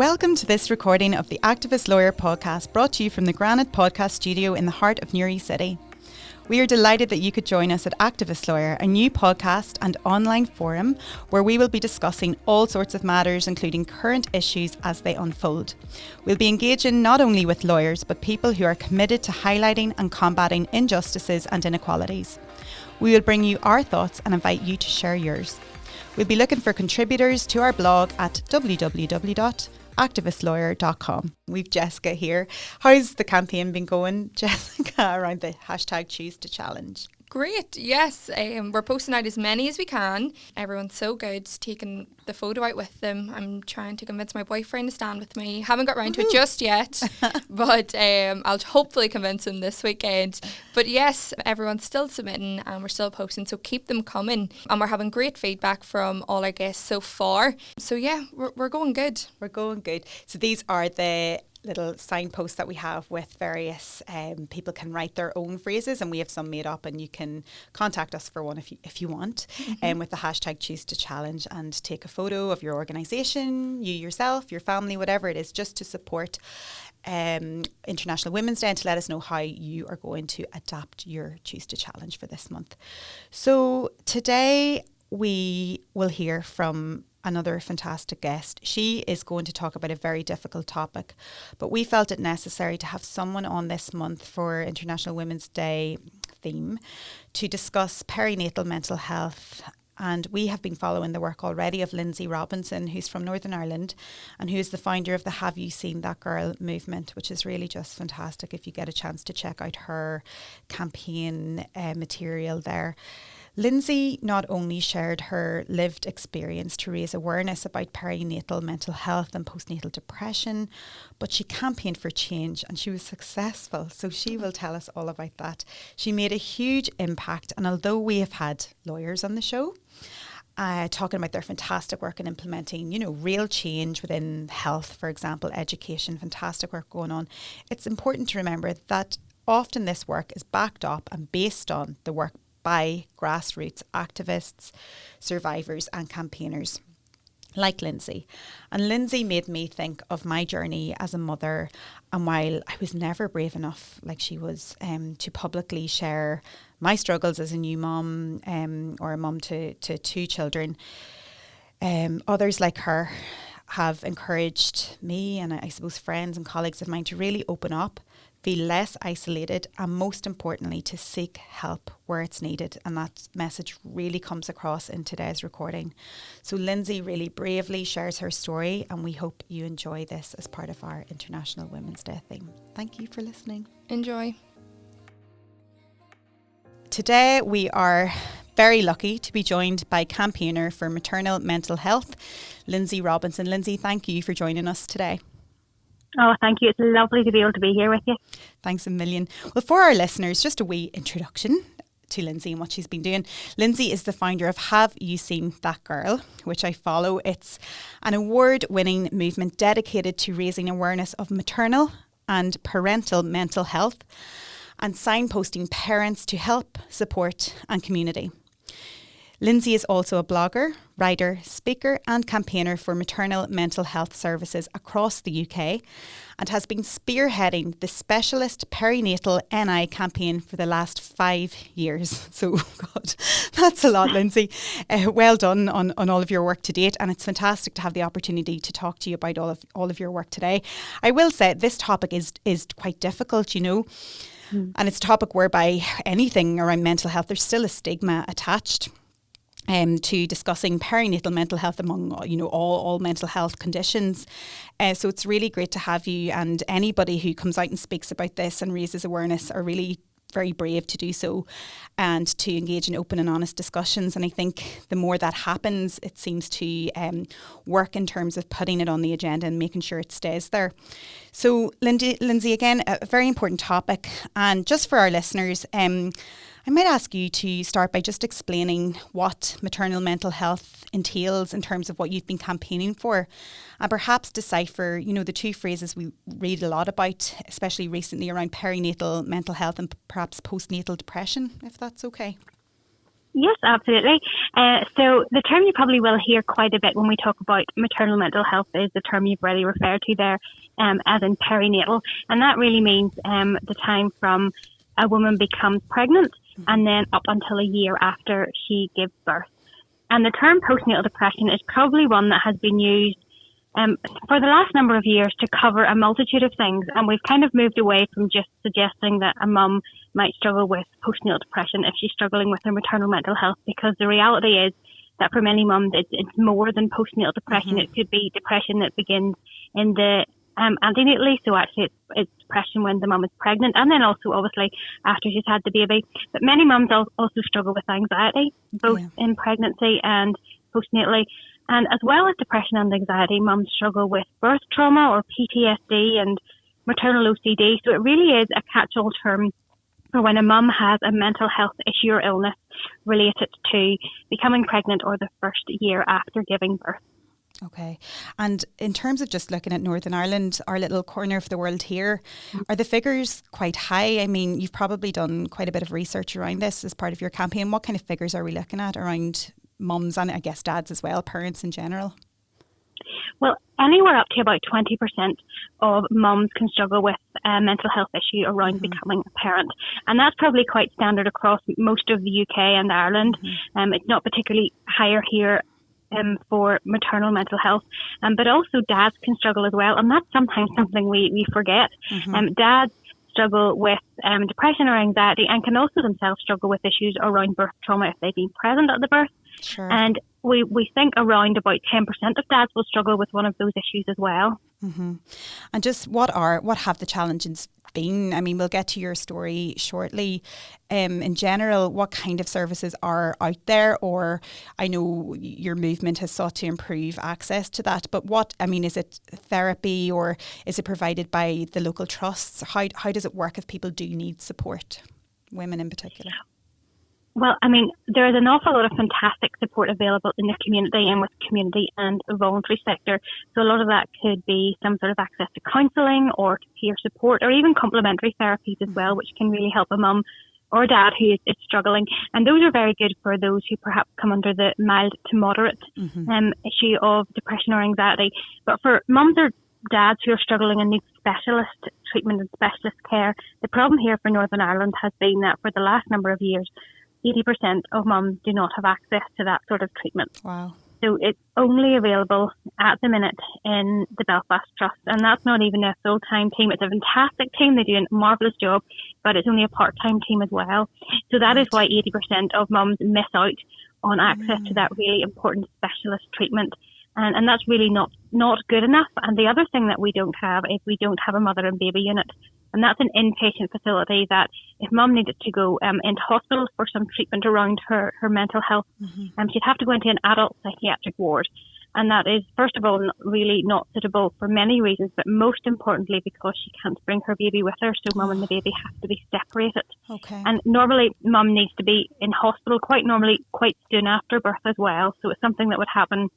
Welcome to this recording of the Activist Lawyer podcast, brought to you from the Granite Podcast Studio in the heart of Newry City. We are delighted that you could join us at Activist Lawyer, a new podcast and online forum where we will be discussing all sorts of matters, including current issues as they unfold. We'll be engaging not only with lawyers, but people who are committed to highlighting and combating injustices and inequalities. We will bring you our thoughts and invite you to share yours. We'll be looking for contributors to our blog at www.activistlawyer.com. We've Jessica here. How's the campaign been going, Jessica, around the hashtag Choose to Challenge? Great, yes. We're posting out as many as we can. Everyone's so good, taking the photo out with them. I'm trying to convince my boyfriend to stand with me. Haven't got around to it just yet, but I'll hopefully convince him this weekend. But yes, everyone's still submitting and we're still posting, so keep them coming. And we're having great feedback from all our guests so far. So yeah, we're going good. We're going good. So these are the little signposts that we have with various people can write their own phrases, and we have some made up, and you can contact us for one if you want, with the hashtag Choose to Challenge, and take a photo of your organisation, you yourself, your family, whatever it is, just to support International Women's Day and to let us know how you are going to adapt your Choose to Challenge for this month. So today we will hear from another fantastic guest. She is going to talk about a very difficult topic, but we felt it necessary to have someone on this month for International Women's Day theme to discuss perinatal mental health. And we have been following the work already of Lindsay Robinson, who's from Northern Ireland and who is the founder of the Have You Seen That Girl movement, which is really just fantastic if you get a chance to check out her campaign material there. Lindsay not only shared her lived experience to raise awareness about perinatal mental health and postnatal depression, but she campaigned for change and she was successful. So she will tell us all about that. She made a huge impact, and although we have had lawyers on the show talking about their fantastic work in implementing, real change within health, for example, education, fantastic work going on, it's important to remember that often this work is backed up and based on the work by grassroots activists, survivors and campaigners like Lindsay. And Lindsay made me think of my journey as a mother, and while I was never brave enough like she was to publicly share my struggles as a new mum or a mum to two children, others like her have encouraged me, and I suppose friends and colleagues of mine, to really open up, feel less isolated, and most importantly to seek help where it's needed. And that message really comes across in today's recording. So Lindsay really bravely shares her story, and we hope you enjoy this as part of our International Women's Day theme. Thank you for listening. Enjoy. Today we are very lucky to be joined by campaigner for maternal mental health, Lindsay Robinson. Lindsay, thank you for joining us today. Oh, thank you. It's lovely to be able to be here with you. Thanks a million. Well, for our listeners, just a wee introduction to Lindsay and what she's been doing. Lindsay is the founder of Have You Seen That Girl, which I follow. It's an award-winning movement dedicated to raising awareness of maternal and parental mental health and signposting parents to help, support and community. Lindsay is also a blogger, writer, speaker and campaigner for maternal mental health services across the UK, and has been spearheading the specialist perinatal NI campaign for the last 5 years. So, God, that's a lot, Lindsay. Well done on all of your work to date, and it's fantastic to have the opportunity to talk to you about all of your work today. I will say this topic is quite difficult, and it's a topic whereby anything around mental health, there's still a stigma attached to discussing perinatal mental health among all mental health conditions. So it's really great to have you, and anybody who comes out and speaks about this and raises awareness are really very brave to do so and to engage in open and honest discussions. And I think the more that happens, it seems to work in terms of putting it on the agenda and making sure it stays there. So Lindsay, again, a very important topic. And just for our listeners, I might ask you to start by just explaining what maternal mental health entails in terms of what you've been campaigning for, and perhaps decipher, the two phrases we read a lot about, especially recently, around perinatal mental health and perhaps postnatal depression, if that's okay. Yes, absolutely. So the term you probably will hear quite a bit when we talk about maternal mental health is the term you've already referred to there, as in perinatal. And that really means the time from a woman becomes pregnant and then up until a year after she gives birth. And the term postnatal depression is probably one that has been used for the last number of years to cover a multitude of things. And we've kind of moved away from just suggesting that a mum might struggle with postnatal depression if she's struggling with her maternal mental health, because the reality is that for many mums, it's more than postnatal depression. It could be depression that begins in the antenatally, so actually it's depression when the mum is pregnant, and then also obviously after she's had the baby. But many mums also struggle with anxiety, both in pregnancy and postnatally. And as well as depression and anxiety, mums struggle with birth trauma or PTSD and maternal OCD. So it really is a catch-all term for when a mum has a mental health issue or illness related to becoming pregnant or the first year after giving birth. Okay. And in terms of just looking at Northern Ireland, our little corner of the world here, are the figures quite high? I mean, you've probably done quite a bit of research around this as part of your campaign. What kind of figures are we looking at around mums and I guess dads as well, parents in general? Well, anywhere up to about 20% of mums can struggle with a mental health issue around becoming a parent. And that's probably quite standard across most of the UK and Ireland. It's not particularly higher here for maternal mental health, but also dads can struggle as well, and that's sometimes something we forget. Dads struggle with depression or anxiety and can also themselves struggle with issues around birth trauma if they've been present at the birth. Sure. And we think around about 10% of dads will struggle with one of those issues as well. And just what have the challenges been? I mean, we'll get to your story shortly. In general, what kind of services are out there? Or I know your movement has sought to improve access to that, but is it therapy or is it provided by the local trusts? How does it work if people do need support, women in particular? Well, I mean, there is an awful lot of fantastic support available in the community and with community and the voluntary sector. So a lot of that could be some sort of access to counselling or to peer support or even complementary therapies as well, which can really help a mum or dad who is struggling. And those are very good for those who perhaps come under the mild to moderate issue of depression or anxiety. But for mums or dads who are struggling and need specialist treatment and specialist care, the problem here for Northern Ireland has been that for the last number of years, 80% of mums do not have access to that sort of treatment. Wow. So it's only available at the minute in the Belfast Trust, and that's not even a full-time team. It's a fantastic team. They do a marvellous job, but it's only a part-time team as well. So that is why 80% of mums miss out on access to that really important specialist treatment. And that's really not good enough. And the other thing that we don't have is we don't have a mother and baby unit. And that's an inpatient facility that if mum needed to go into hospital for some treatment around her mental health, she'd have to go into an adult psychiatric ward. And that is, first of all, really not suitable for many reasons, but most importantly because she can't bring her baby with her. So mum and the baby have to be separated. Okay. And normally mum needs to be in hospital quite soon after birth as well. So it's something that would happen,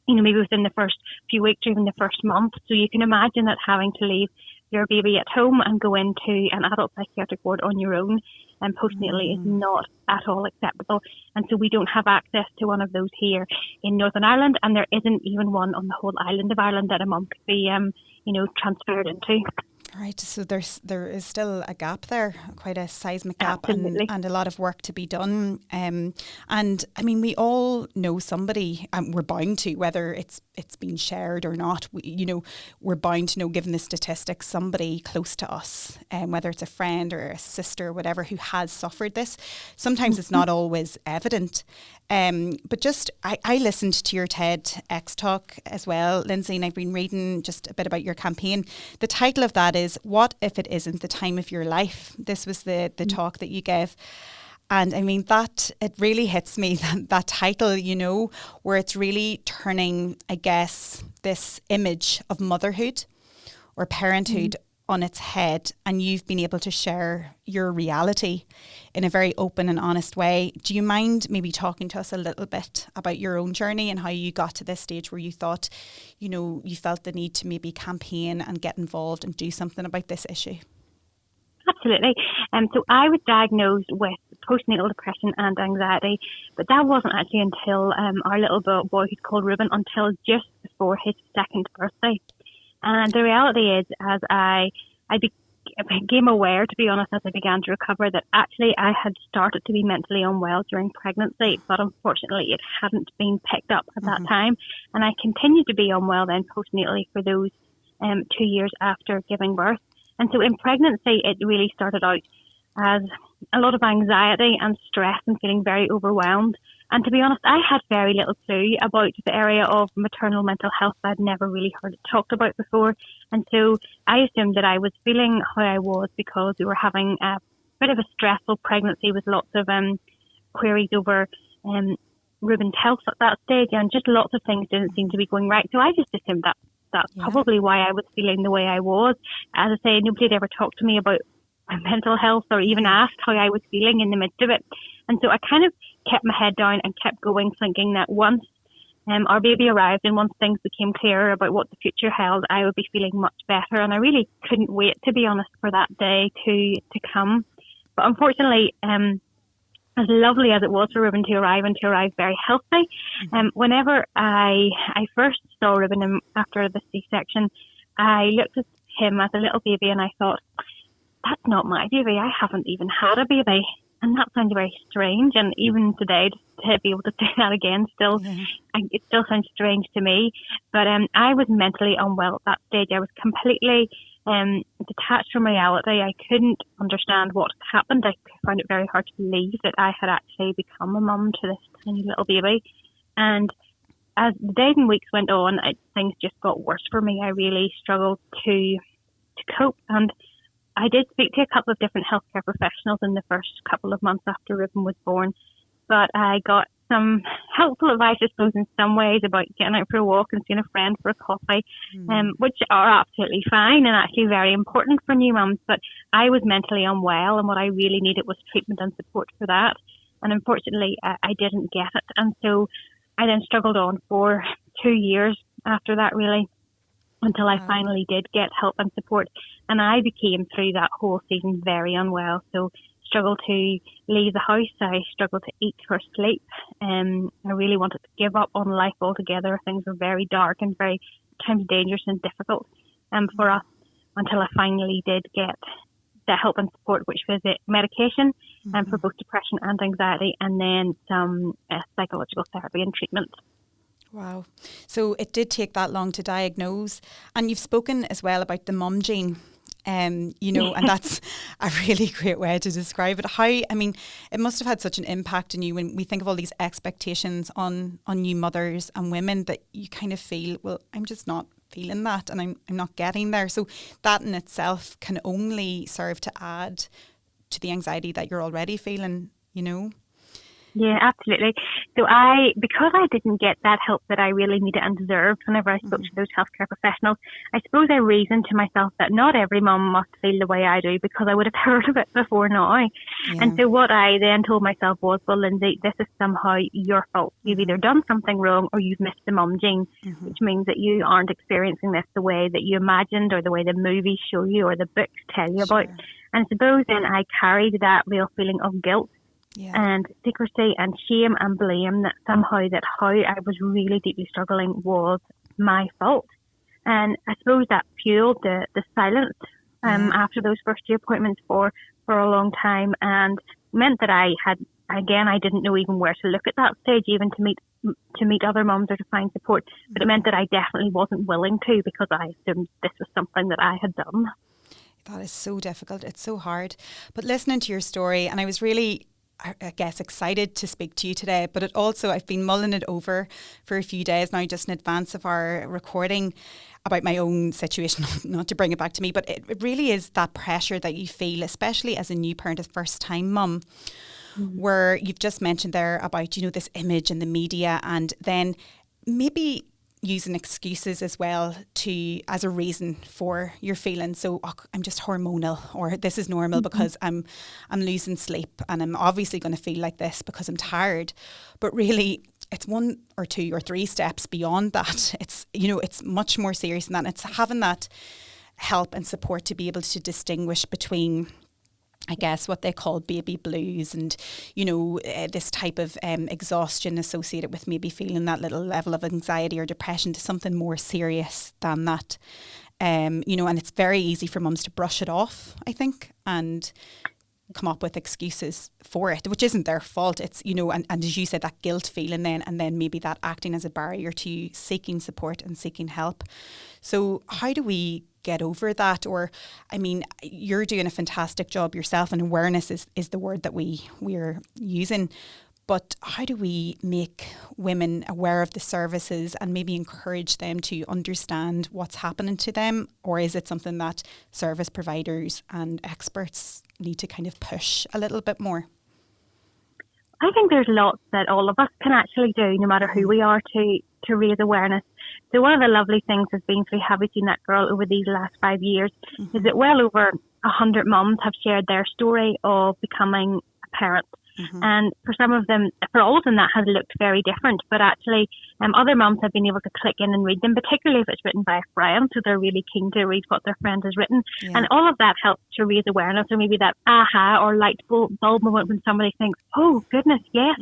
maybe within the first few weeks or even the first month. So you can imagine that having to leave your baby at home and go into an adult psychiatric ward on your own and postnatally is not at all acceptable. And so we don't have access to one of those here in Northern Ireland, and there isn't even one on the whole island of Ireland that a mum could be, transferred into. Right, so there is still a gap there, quite a seismic gap, and a lot of work to be done. And I mean, we all know somebody, and we're bound to, whether it's been shared or not. We're bound to know, given the statistics, somebody close to us, whether it's a friend or a sister or whatever, who has suffered this. Sometimes it's not always evident. But just, I listened to your TEDx talk as well, Lindsay, and I've been reading just a bit about your campaign. The title of that is "What If It Isn't the Time of Your Life?" This was the talk that you gave. And I mean, it really hits me, that title, where it's really turning, I guess, this image of motherhood or parenthood on its head, and you've been able to share your reality in a very open and honest way. Do you mind maybe talking to us a little bit about your own journey and how you got to this stage where you thought, you felt the need to maybe campaign and get involved and do something about this issue? Absolutely. So I was diagnosed with postnatal depression and anxiety, but that wasn't actually until our little boy, who's called Ruben, until just before his second birthday. And the reality is, as I became aware, to be honest, as I began to recover, that actually I had started to be mentally unwell during pregnancy, but unfortunately it hadn't been picked up at that time. And I continued to be unwell then postnatally for those 2 years after giving birth. And so in pregnancy, it really started out as a lot of anxiety and stress and feeling very overwhelmed. And to be honest, I had very little clue about the area of maternal mental health. I'd never really heard it talked about before. And so I assumed that I was feeling how I was because we were having a bit of a stressful pregnancy with lots of queries over Ruben's health at that stage, and just lots of things didn't seem to be going right. So I just assumed that that's probably why I was feeling the way I was. As I say, nobody had ever talked to me about my mental health or even asked how I was feeling in the midst of it. And so I kind of kept my head down and kept going, thinking that once our baby arrived and once things became clearer about what the future held, I would be feeling much better. And I really couldn't wait, to be honest, for that day to come. But unfortunately, as lovely as it was for Ruben to arrive and to arrive very healthy, whenever I first saw Ruben after the C-section, I looked at him as a little baby and I thought, that's not my baby. I haven't even had a baby. And that sounds very strange. And even today, to be able to do that again, it still sounds strange to me. But I was mentally unwell at that stage. I was completely detached from reality. I couldn't understand what had happened. I found it very hard to believe that I had actually become a mum to this tiny little baby. And as the days and weeks went on, things just got worse for me. I really struggled to cope. And I did speak to a couple of different healthcare professionals in the first couple of months after Ruben was born, but I got some helpful advice, I suppose, in some ways about getting out for a walk and seeing a friend for a coffee, which are absolutely fine and actually very important for new mums. But I was mentally unwell, and what I really needed was treatment and support for that. And unfortunately, I didn't get it. And so I then struggled on for 2 years after that, really, until I finally did get help and support. And I became, through that whole season, very unwell. So struggled to leave the house. I struggled to eat or sleep. I really wanted to give up on life altogether. Things were very dark and very at times dangerous and difficult for us, until I finally did get the help and support, which was medication for both depression and anxiety, and then some psychological therapy and treatment. Wow. So it did take that long to diagnose. And you've spoken as well about the mum gene, and that's a really great way to describe it. It must have had such an impact on you when we think of all these expectations on new mothers and women, that you kind of feel, well, I'm just not feeling that and I'm not getting there. So that in itself can only serve to add to the anxiety that you're already feeling, Yeah, absolutely. So because I didn't get that help that I really needed and deserved whenever I spoke to those healthcare professionals, I suppose I reasoned to myself that not every mum must feel the way I do, because I would have heard of it before now. Yeah. And so what I then told myself was, well, Lindsay, this is somehow your fault. You've either done something wrong or you've missed the mum gene, which means that you aren't experiencing this the way that you imagined or the way the movies show you or the books tell you about. And suppose then I carried that real feeling of guilt and secrecy and shame and blame, that somehow that how I was really deeply struggling was my fault. And I suppose that fueled the silence after those first 2 appointments for a long time, and meant that I didn't know even where to look at that stage, even to meet other mums or to find support. But it meant that I definitely wasn't willing to, because I assumed this was something that I had done. That is so difficult. It's so hard. But listening to your story, and I was really, I guess, excited to speak to you today, but I've been mulling it over for a few days now, just in advance of our recording, about my own situation, not to bring it back to me, but it really is that pressure that you feel, especially as a new parent, a first time mum, where you've just mentioned there about, this image in the media, and then maybe using excuses as well as a reason for your feelings. So I'm just hormonal, or this is normal because I'm losing sleep, and I'm obviously going to feel like this because I'm tired. But really, it's 1 or 2 or 3 steps beyond that. It's it's much more serious than that. It's having that help and support to be able to distinguish between I guess what they call baby blues, and this type of exhaustion associated with maybe feeling that little level of anxiety or depression, to something more serious than that. And it's very easy for mums to brush it off, I think, and come up with excuses for it, which isn't their fault. It's, and as you said, that guilt feeling then, and then maybe that acting as a barrier to seeking support and seeking help. So how do we get over that? Or, I mean, you're doing a fantastic job yourself, and awareness is the word that we're using. But how do we make women aware of the services and maybe encourage them to understand what's happening to them? Or is it something that service providers and experts need to kind of push a little bit more? I think there's lots that all of us can actually do, no matter who we are, to raise awareness. So one of the lovely things has been through Have We Seen That Girl over these last 5 years is that well over 100 mums have shared their story of becoming a parent. And for some of them, for all of them, that has looked very different. But actually, other mums have been able to click in and read them, particularly if it's written by a friend. So they're really keen to read what their friend has written. Yeah. And all of that helps to raise awareness, or maybe that aha or light bulb moment when somebody thinks, oh, goodness, yes,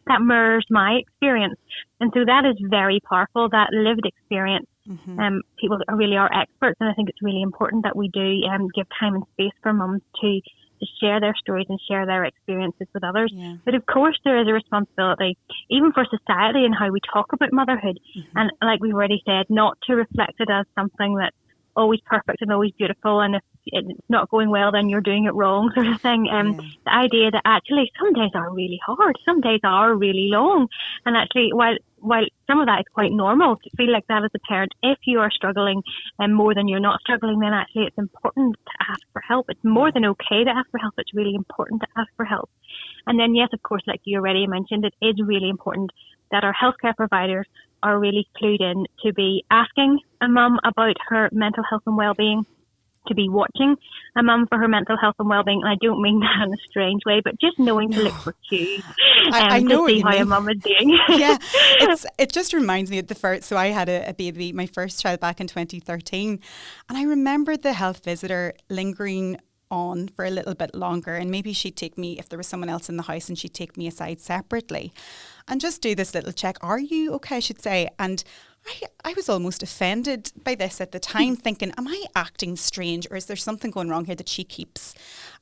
that mirrors my experience. And so that is very powerful, that lived experience. People really are experts. And I think it's really important that we do give time and space for mums to share their stories and share their experiences with others. Yeah. But of course there is a responsibility, even for society, and how we talk about motherhood. And like we've already said, not to reflect it as something that's always perfect and always beautiful, and if it's not going well then you're doing it wrong, sort of thing. The idea that actually some days are really hard, some days are really long, and actually while some of that is quite normal to feel like that as a parent, if you are struggling more than you're not struggling, then actually it's important to ask for help. It's more than okay to ask for help. It's really important to ask for help. And then yes, of course, like you already mentioned, it is really important that our healthcare providers are really clued in to be asking a mum about her mental health and well-being, to be watching a mum for her mental health and well-being. And I don't mean that in a strange way, but just knowing to look for cues I know to see how a mum is doing. Yeah, it just reminds me of the first, so I had a baby, my first child, back in 2013. And I remember the health visitor lingering on for a little bit longer, and maybe she'd take me, if there was someone else in the house, and she'd take me aside separately and just do this little check. Are you okay, I should say. And I was almost offended by this at the time, thinking, am I acting strange, or is there something going wrong here that she keeps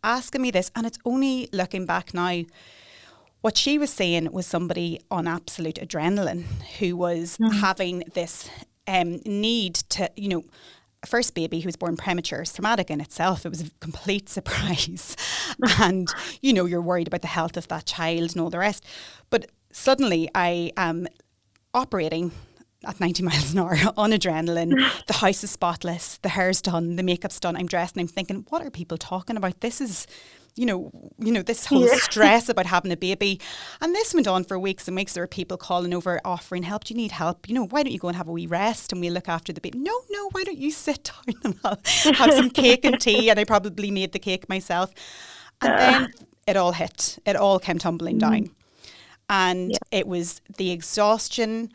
asking me this? And it's only looking back now, what she was saying was somebody on absolute adrenaline who was having this need to, first baby who was born premature is traumatic in itself. It was a complete surprise. And, you're worried about the health of that child and all the rest. But suddenly I am operating at 90 miles an hour on adrenaline. The house is spotless. The hair's done. The makeup's done. I'm dressed, and I'm thinking, what are people talking about? This is, this whole stress about having a baby. And this went on for weeks and weeks. There were people calling over, offering help. Do you need help? Why don't you go and have a wee rest and we'll look after the baby? No, why don't you sit down and have some cake and tea? And I probably made the cake myself. And then it all hit. It all came tumbling down. And it was the exhaustion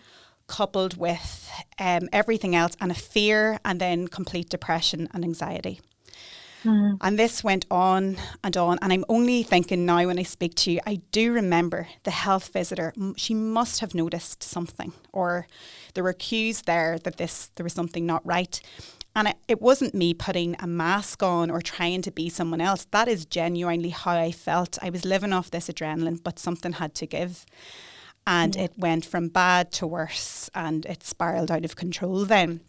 coupled with everything else, and a fear, and then complete depression and anxiety. And this went on, and I'm only thinking now when I speak to you, I do remember the health visitor, she must have noticed something, or there were cues there that there was something not right. And it wasn't me putting a mask on or trying to be someone else. That is genuinely how I felt. I was living off this adrenaline, but something had to give. And it went from bad to worse, and it spiraled out of control then.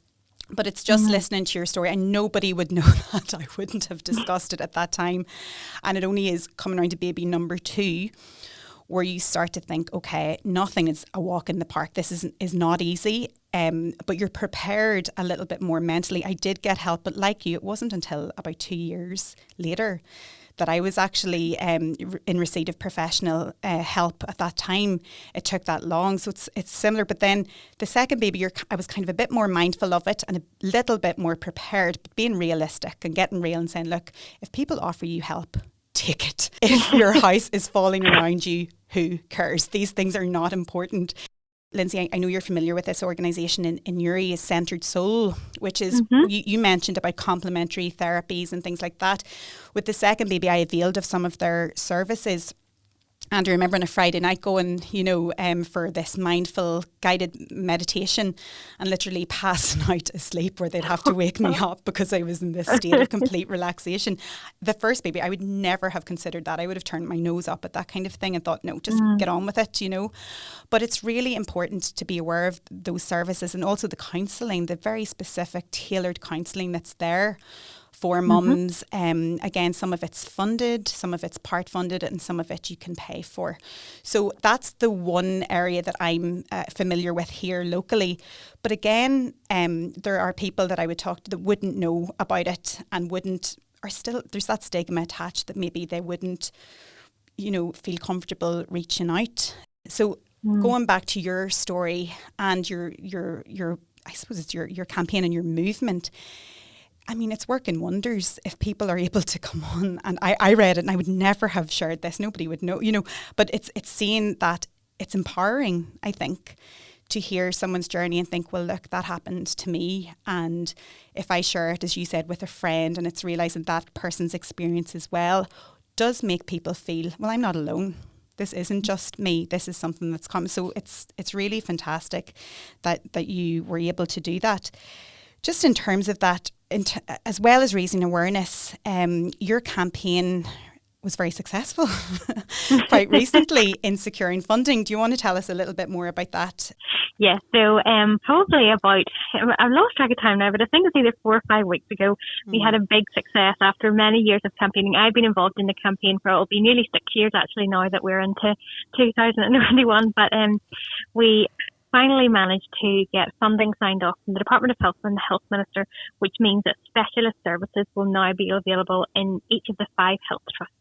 But it's just listening to your story, and nobody would know that. I wouldn't have discussed it at that time. And it only is coming around to baby number 2 where you start to think, okay, nothing is a walk in the park. This is not easy, but you're prepared a little bit more mentally. I did get help, but like you, it wasn't until about 2 years later that I was actually in receipt of professional help at that time. It took that long, so it's similar. But then the second baby, I was kind of a bit more mindful of it and a little bit more prepared, but being realistic and getting real and saying, look, if people offer you help, take it. If your house is falling around you, who cares? These things are not important. Lindsay, I know you're familiar with this organisation in Uri, is Centred Soul, which is, you mentioned about complementary therapies and things like that. With the second baby, I availed of some of their services. And I remember on a Friday night going, for this mindful guided meditation and literally passing out asleep where they'd have to wake me up because I was in this state of complete relaxation. The first baby, I would never have considered that. I would have turned my nose up at that kind of thing and thought, no, just get on with it, But it's really important to be aware of those services and also the counselling, the very specific tailored counselling that's there for mums. Again, some of it's funded, some of it's part funded, and some of it you can pay for. So that's the one area that I'm familiar with here locally. But again, there are people that I would talk to that wouldn't know about it and there's that stigma attached that maybe they wouldn't, feel comfortable reaching out. So going back to your story and your I suppose it's your campaign and your movement. I mean, it's working wonders if people are able to come on. And I read it and I would never have shared this. Nobody would know, but it's seeing that it's empowering, I think, to hear someone's journey and think, well, look, that happened to me. And if I share it, as you said, with a friend and it's realising that person's experience as well, does make people feel, well, I'm not alone. This isn't just me. This is something that's come. So it's really fantastic that you were able to do that. Just in terms of that, as well as raising awareness, your campaign was very successful quite recently in securing funding. Do you want to tell us a little bit more about that? Yeah, so probably about, I've lost track of time now, but I think it's either 4 or 5 weeks ago, we had a big success after many years of campaigning. I've been involved in the campaign for, it'll be nearly 6 years actually now that we're into 2021, but we finally managed to get funding signed off from the Department of Health and the Health Minister, which means that specialist services will now be available in each of the 5 health trusts.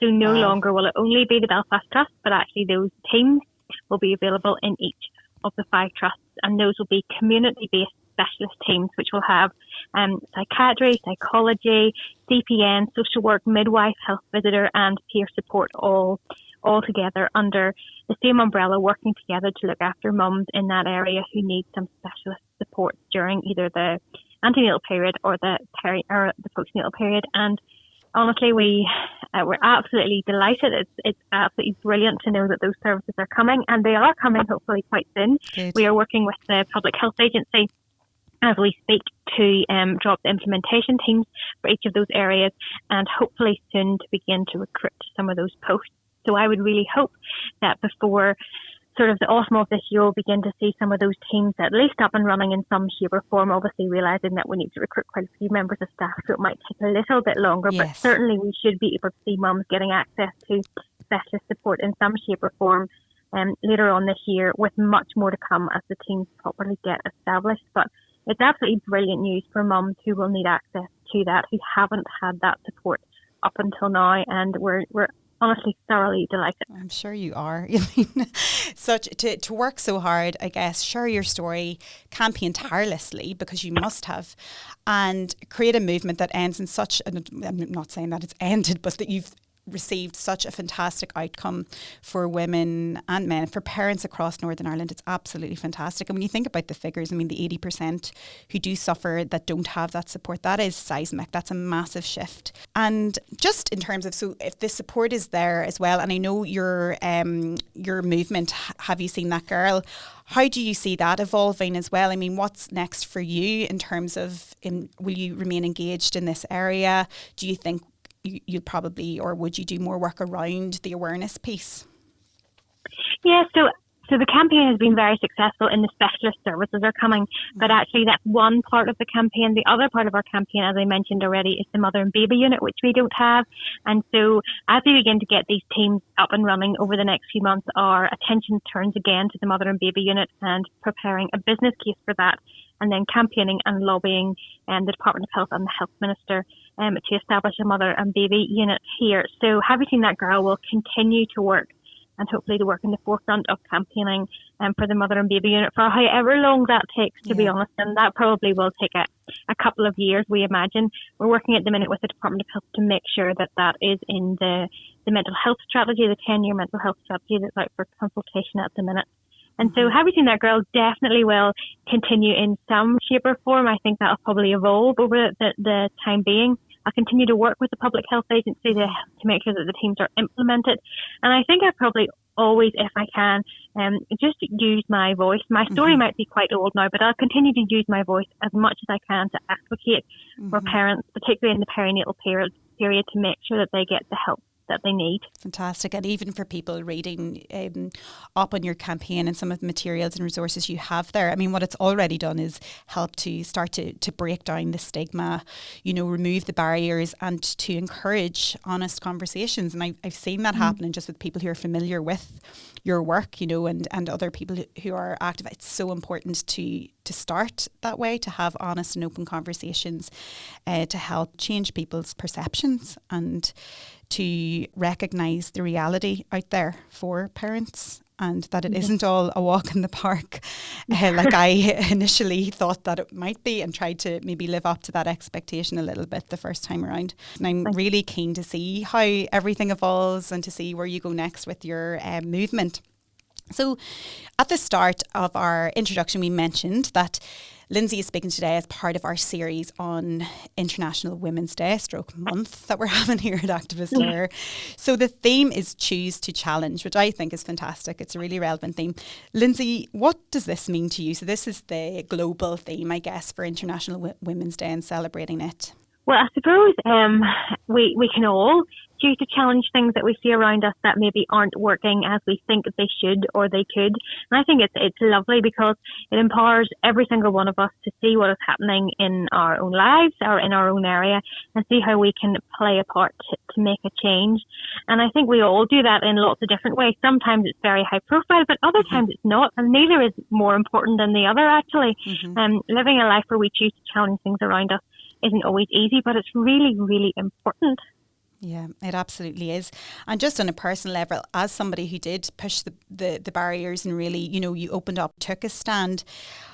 So no longer will it only be the Belfast Trust, but actually those teams will be available in each of the 5 trusts, and those will be community-based specialist teams, which will have psychiatry, psychology, CPN, social work, midwife, health visitor, and peer support all together under the same umbrella, working together to look after mums in that area who need some specialist support during either the antenatal period or the postnatal period. And honestly, we're absolutely delighted. It's absolutely brilliant to know that those services are coming, and they are coming hopefully quite soon. Good. We are working with the Public Health Agency as we speak to drop the implementation teams for each of those areas, and hopefully soon to begin to recruit some of those posts. So I would really hope that before sort of the autumn of this year, we'll begin to see some of those teams at least up and running in some shape or form, obviously realising that we need to recruit quite a few members of staff, so it might take a little bit longer, yes. But certainly we should be able to see mums getting access to specialist support in some shape or form later on this year, with much more to come as the teams properly get established. But it's absolutely brilliant news for mums who will need access to that, who haven't had that support up until now, and we're honestly thoroughly delighted. I'm sure you are. I mean, such to work so hard, I guess, share your story, campaign tirelessly, because you must have, and create a movement that ends in such, I'm not saying that it's ended, but that you've received such a fantastic outcome for women and men, for parents across Northern Ireland. It's absolutely fantastic. And when you think about the figures, I mean, the 80% who do suffer that don't have that support, that is seismic. That's a massive shift. And just in terms of, so if the support is there as well, and I know your movement, Have You Seen That Girl? How do you see that evolving as well? I mean, what's next for you in terms of, will you remain engaged in this area? Do you think you'd probably, or would you do more work around the awareness piece? Yeah, so the campaign has been very successful in the specialist services are coming, but actually that's one part of the campaign. The other part of our campaign, as I mentioned already, is the mother and baby unit, which we don't have. And so as we begin to get these teams up and running over the next few months, our attention turns again to the mother and baby unit and preparing a business case for that, and then campaigning and lobbying the Department of Health and the Health Minister to establish a mother and baby unit here. So Have You Seen That Girl will continue to work, and hopefully to work in the forefront of campaigning for the mother and baby unit for however long that takes, to be honest. And that probably will take a couple of years, we imagine. We're working at the minute with the Department of Health to make sure that that is in the mental health strategy, the 10-year mental health strategy that's out for consultation at the minute. And so Have You Seen That Girl definitely will continue in some shape or form. I think that'll probably evolve over the time being. I'll continue to work with the Public Health Agency to make sure that the teams are implemented. And I think I probably always, if I can, just use my voice. My story might be quite old now, but I'll continue to use my voice as much as I can to advocate for parents, particularly in the perinatal period, to make sure that they get the help that they need. Fantastic. And even for people reading up on your campaign and some of the materials and resources you have there, I mean, what it's already done is help to start to break down the stigma, you know, remove the barriers and to encourage honest conversations. And I've seen that happening just with people who are familiar with your work, you know, and other people who are active. It's so important to start that way, to have honest and open conversations, to help change people's perceptions and to recognise the reality out there for parents, and that it isn't all a walk in the park like I initially thought that it might be, and tried to maybe live up to that expectation a little bit the first time around. And I'm really keen to see how everything evolves and to see where you go next with your movement. So at the start of our introduction, we mentioned that Lindsay is speaking today as part of our series on International Women's Day /month that we're having here at Activist Lawyer. So the theme is Choose to Challenge, which I think is fantastic. It's a really relevant theme. Lindsay, what does this mean to you? So this is the global theme, I guess, for International Women's Day and celebrating it. Well, I suppose we can all choose to challenge things that we see around us that maybe aren't working as we think they should or they could. And I think it's lovely because it empowers every single one of us to see what is happening in our own lives or in our own area and see how we can play a part to make a change. And I think we all do that in lots of different ways. Sometimes it's very high profile, but other times it's not. And neither is more important than the other, actually. Living a life where we choose to challenge things around us isn't always easy, but it's really, really important. Yeah, it absolutely is. And just on a personal level, as somebody who did push the barriers and really, you know, you opened up, took a stand,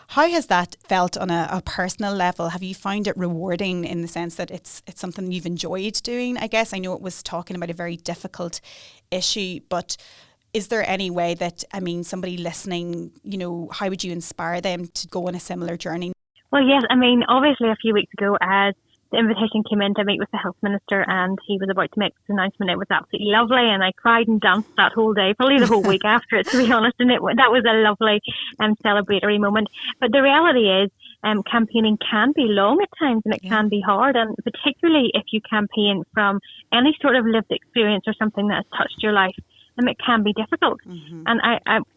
how has that felt on a personal level? Have you found it rewarding in the sense that it's something you've enjoyed doing? I guess I know it was talking about a very difficult issue, but is there any way that, I mean, somebody listening, you know, how would you inspire them to go on a similar journey? Well, yes, I mean, obviously a few weeks ago, as the invitation came in to meet with the health minister and he was about to make this announcement, it was absolutely lovely, and I cried and danced that whole day, probably the whole week after it, to be honest, and that was a lovely celebratory moment. But the reality is, campaigning can be long at times and it can be hard, and particularly if you campaign from any sort of lived experience or something that has touched your life, it can be difficult. And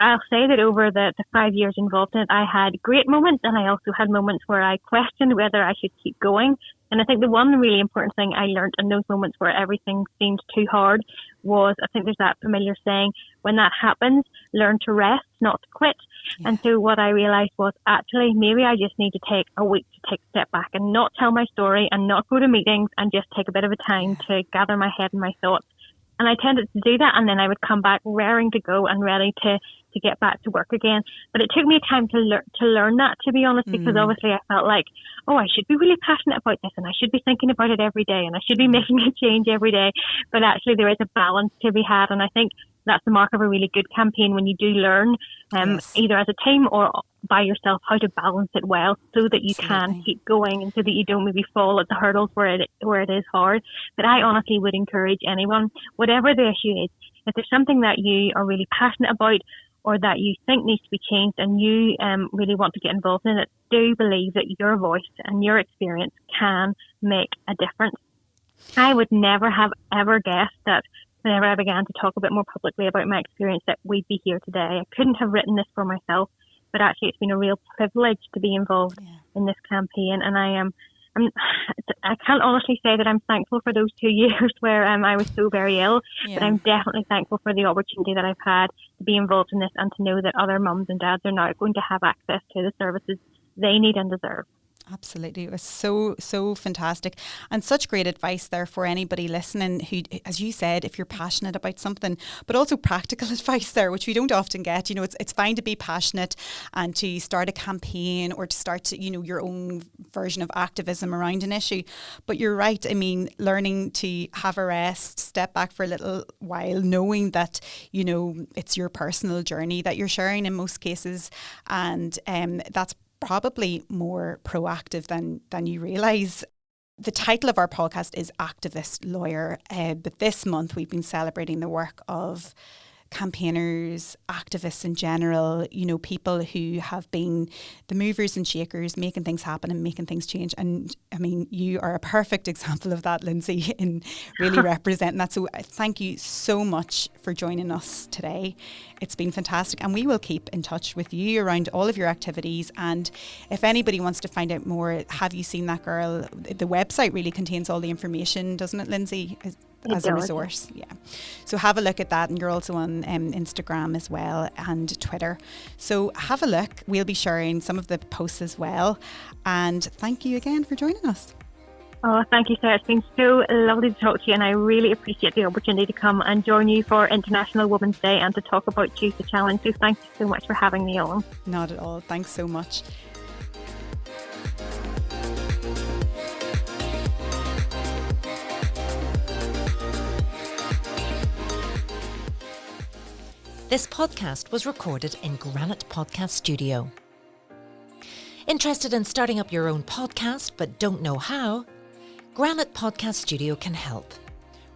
I'll say that over the 5 years involved in it, I had great moments and I also had moments where I questioned whether I should keep going. And I think the one really important thing I learned in those moments where everything seemed too hard was, I think there's that familiar saying, when that happens, learn to rest, not to quit. And so what I realised was actually maybe I just need to take a week to take a step back and not tell my story and not go to meetings and just take a bit of a time to gather my head and my thoughts. And I tended to do that, and then I would come back raring to go and ready to get back to work again. But it took me time to learn that, to be honest, because obviously I felt like, oh, I should be really passionate about this and I should be thinking about it every day and I should be making a change every day. But actually there is a balance to be had, and I think that's the mark of a really good campaign, when you do learn either as a team or by yourself how to balance it well so that you can keep going and so that you don't maybe fall at the hurdles where it is hard. But I honestly would encourage anyone, whatever the issue is, if there's something that you are really passionate about or that you think needs to be changed and you really want to get involved in it, do believe that your voice and your experience can make a difference. I would never have ever guessed that whenever I began to talk a bit more publicly about my experience that we'd be here today. I couldn't have written this for myself, but actually it's been a real privilege to be involved in this campaign. And I can't honestly say that I'm thankful for those 2 years where I was so very ill, but I'm definitely thankful for the opportunity that I've had to be involved in this and to know that other mums and dads are now going to have access to the services they need and deserve. Absolutely. It was so fantastic, and such great advice there for anybody listening who, as you said, if you're passionate about something, but also practical advice there, which we don't often get. It's fine to be passionate and to start a campaign or to start your own version of activism around an issue. But you're right. I mean, learning to have a rest, step back for a little while, knowing that, it's your personal journey that you're sharing in most cases. And that's probably more proactive than you realise. The title of our podcast is Activist Lawyer, but this month we've been celebrating the work of campaigners, activists in general, people who have been the movers and shakers, making things happen and making things change. And I mean, you are a perfect example of that, Lindsay, in really representing that. So thank you so much for joining us today. It's been fantastic, and we will keep in touch with you around all of your activities. And if anybody wants to find out more, Have You Seen That Girl? The website really contains all the information, doesn't it, Lindsay? As a resource. Yeah. So have a look at that, and you're also on Instagram as well and Twitter. So have a look. We'll be sharing some of the posts as well. And thank you again for joining us. Oh, thank you, Sarah. It's been so lovely to talk to you, and I really appreciate the opportunity to come and join you for International Women's Day and to talk about Choose the Challenge. So thank you so much for having me on. Not at all. Thanks so much. This podcast was recorded in Granite Podcast Studio. Interested in starting up your own podcast but don't know how? Granite Podcast Studio can help.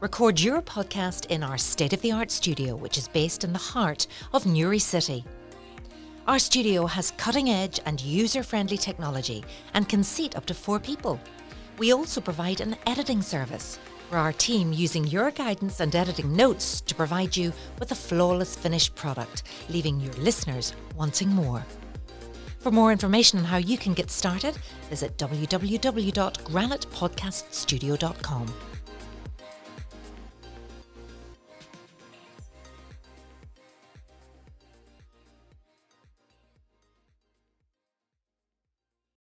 Record your podcast in our state-of-the-art studio, which is based in the heart of Newry City. Our studio has cutting-edge and user-friendly technology and can seat up to 4 people. We also provide an editing service, where our team using your guidance and editing notes to provide you with a flawless finished product, leaving your listeners wanting more. For more information on how you can get started, visit www.granitepodcaststudio.com.